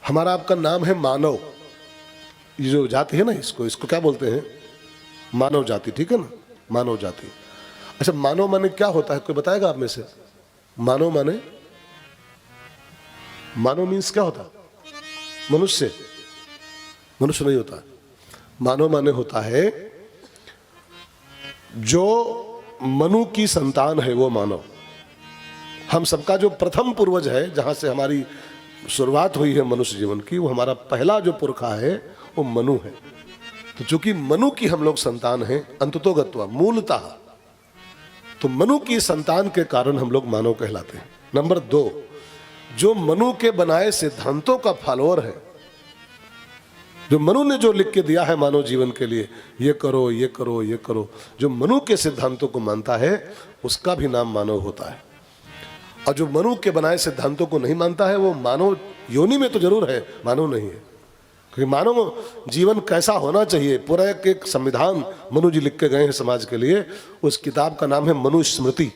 हमारा आपका नाम है मानव। ये जो जाति है ना, इसको क्या बोलते हैं? मानव जाति, ठीक है ना, मानव जाति। अच्छा, मानव माने क्या होता है, कोई बताएगा आप में से? मानव माने, मानव मीन्स क्या होता है? मनुष्य? मनुष्य नहीं होता। मानव माने होता है जो मनु की संतान है, वो मानव। हम सबका जो प्रथम पूर्वज है, जहां से हमारी शुरुआत हुई है मनुष्य जीवन की, वो हमारा पहला जो पुरखा है वो मनु है। तो चूंकि मनु की हम लोग संतान हैं अंततोगत्वा, मूलतः, तो मनु की संतान के कारण हम लोग मानव कहलाते हैं। नंबर 2, जो मनु के बनाए सिद्धांतों का फॉलोअर है, जो मनु ने जो लिख के दिया है मानव जीवन के लिए, ये करो ये करो ये करो, जो मनु के सिद्धांतों को मानता है उसका भी नाम मानव होता है। और जो मनु के बनाए सिद्धांतों को नहीं मानता है वो मानव योनि में तो जरूर है, मानव नहीं है। क्योंकि मानव जीवन कैसा होना चाहिए, पूरा एक संविधान मनु जी लिख के गए हैं समाज के लिए। उस किताब का नाम है मनु स्मृति।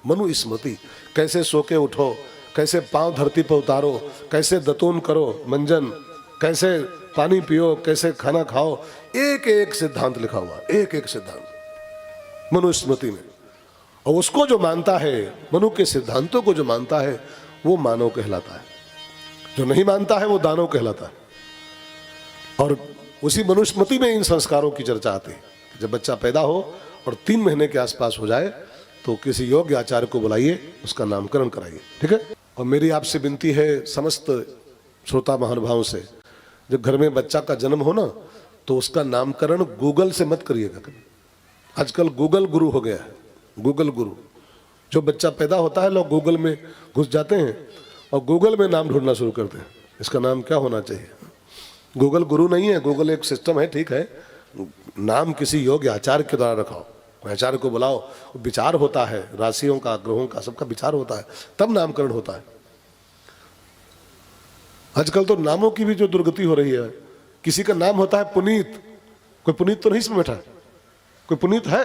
मनु स्मृति, कैसे सो के उठो, कैसे पांव धरती पर उतारो, कैसे दतून करो मंजन, कैसे पानी पियो, कैसे खाना खाओ, एक एक सिद्धांत लिखा हुआ, एक एक सिद्धांत मनुस्मृति में। और उसको जो मानता है, मनु के सिद्धांतों को जो मानता है, वो मानव कहलाता है। जो नहीं मानता है वो दानव कहलाता है। और उसी मनुस्मृति में इन संस्कारों की चर्चा आती है। जब बच्चा पैदा हो और 3 महीने के आसपास हो जाए तो किसी योग्य आचार्य को बुलाइए, उसका नामकरण कराइए, ठीक है। और मेरी आपसे विनती है समस्त श्रोता महानुभावों से, जब घर में बच्चा का जन्म हो ना, तो उसका नामकरण गूगल से मत करिएगा। आजकल गूगल गुरु हो गया है, गूगल गुरु। जो बच्चा पैदा होता है लोग गूगल में घुस जाते हैं और गूगल में नाम ढूंढना शुरू करते हैं, इसका नाम क्या होना चाहिए। गूगल गुरु नहीं है, गूगल एक सिस्टम है, ठीक है। नाम किसी योग्य आचार्य के द्वारा रखाओ, आचार्य को बुलाओ, विचार होता है, राशियों का, ग्रहों का, सबका विचार होता है, तब नामकरण होता है। आजकल तो नामों की भी जो दुर्गति हो रही है, किसी का नाम होता है पुनीत, कोई पुनीत तो नहीं इसमें बैठा, कोई पुनीत है,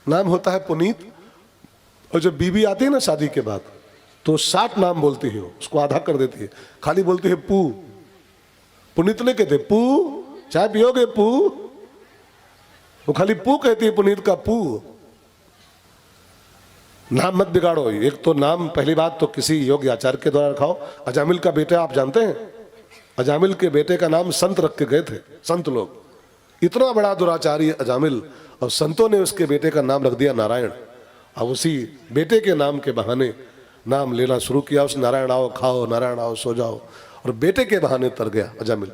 नाम होता है पुनीत। और जब बीवी आती है ना शादी के बाद, तो 60 नाम बोलती है, उसको आधा कर देती है, खाली बोलती है पू। पुनीत नहीं कहते पू, चाय पियोगे पू, वो खाली पू कहती है, पुनीत का पू। नाम मत बिगाड़ो। एक तो नाम, पहली बात तो किसी योग्य आचार्य के द्वारा रखाओ। अजामिल का बेटा आप जानते हैं, अजामिल के बेटे का नाम संत रख के गए थे, संत लोग। इतना बड़ा दुराचारी अजामिल, और संतों ने उसके बेटे का नाम रख दिया नारायण। अब उसी बेटे के नाम के बहाने नाम लेना शुरू किया, उस नारायण आओ खाओ, नारायण आओ सो जाओ, और बेटे के बहाने तर गया अजामिल।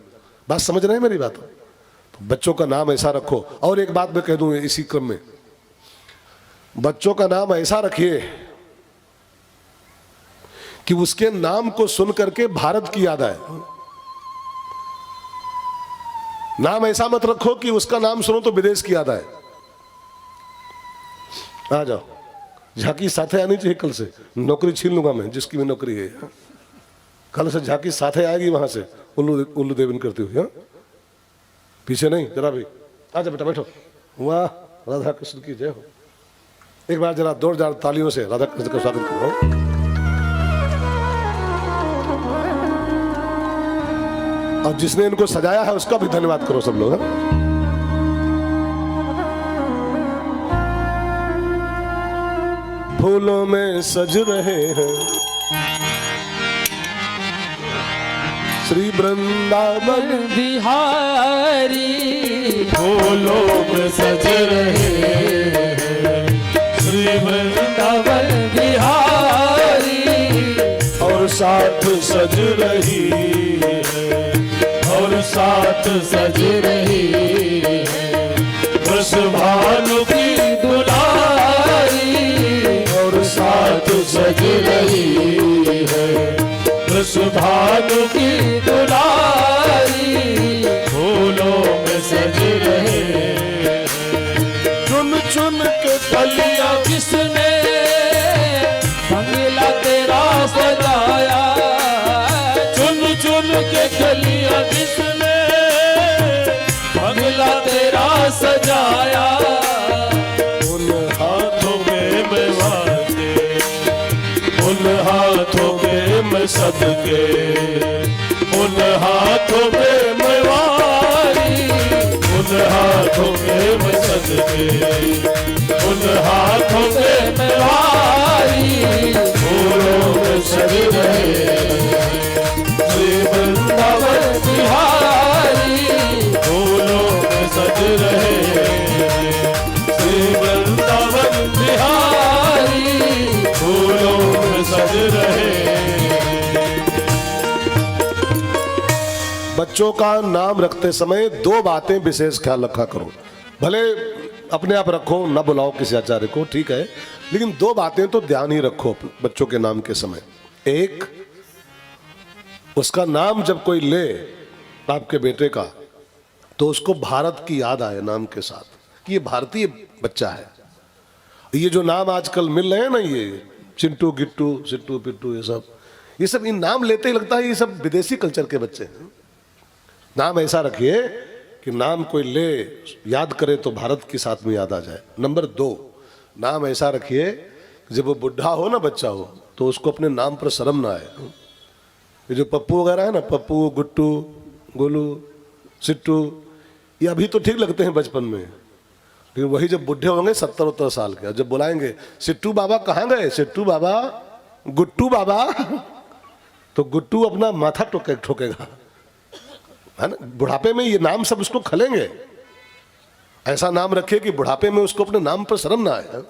बात समझ रहे हैं मेरी बात? तो बच्चों का नाम ऐसा रखो। और एक बात मैं कह दूं इसी क्रम में, बच्चों का नाम ऐसा रखिए कि उसके नाम को सुन करके भारत की याद आए। नाम ऐसा मत रखो कि उसका नाम सुनो तो विदेश की याद आए। आ जाओ, झांकी साथे आनी चाहिए। कल से नौकरी छीन लूंगा मैं, जिसकी भी नौकरी है। कल से झांकी साथे आएगी वहां से, उल्लू देवन करती हुई। पीछे नहीं, जरा भी आ जा बेटा, बैठो। वाह, राधा कृष्ण की जय हो। एक बार जरा जोरदार तालियों से राधा कृष्ण का स्वागत करो। और जिसने इनको सजाया है उसका भी धन्यवाद करो सब लोग। फूलों में सज रहे हैं श्री वृंदावन बिहारी, फूलों में सज रहे हैं श्री वृंदावन बिहारी, और साथ सज रही है, और साथ सज रही है वृषभानु की दुलारी, और साथ सज रही है वृषभानु की दुलारी, फूलों में सज रहे हैं। चुन चुन के कलियां किसने बंगला तेरा सजाया, चुन चुन के कलियां किसने बंगला तेरा सजाया, उन हाथों में मैं वादे, उन हाथों में मैं सदके, सज के, उन हाथों में तलवारी फूलों में सज रहे, श्री वृंदावन बिहारी फूलों में सज रहे, श्री वृंदावन बिहारी फूलों में सज रहे। बच्चों का नाम रखते समय दो बातें विशेष ख्याल रखा करो। भले अपने आप रखो, ना बुलाओ किसी आचार्य को, ठीक है, लेकिन दो बातें तो ध्यान ही रखो बच्चों के नाम के समय। एक, उसका नाम जब कोई ले आपके बेटे का, तो उसको भारत की याद आए नाम के साथ कि ये भारतीय बच्चा है। ये जो नाम आजकल मिल रहे हैं ना, ये चिंटू गिट्टू सिट्टू पिट्टू, ये सब इन नाम लेते ही लगता है ये सब विदेशी कल्चर के बच्चे हैं। नाम ऐसा रखिए कि नाम कोई ले याद करे तो भारत की साथ में याद आ जाए। नंबर 2, नाम ऐसा रखिए जब वो बुढ़ा हो ना, बच्चा हो, तो उसको अपने नाम पर शर्म ना आए। ये जो पप्पू वगैरह है ना, पप्पू, गुट्टू, गोलू, सिट्टू, ये अभी तो ठीक लगते हैं बचपन में, लेकिन वही जब बुढ़े होंगे 70-70 साल के, जब बुलाएंगे सिट्टू बाबा कहाँ गए, सिट्टू बाबा, गुट्टू बाबा, तो गुट्टू अपना माथा ठोकेगा, है ना। बुढ़ापे में ये नाम सब उसको खलेंगे। ऐसा नाम रखिए कि बुढ़ापे में उसको अपने नाम पर शर्म ना आए।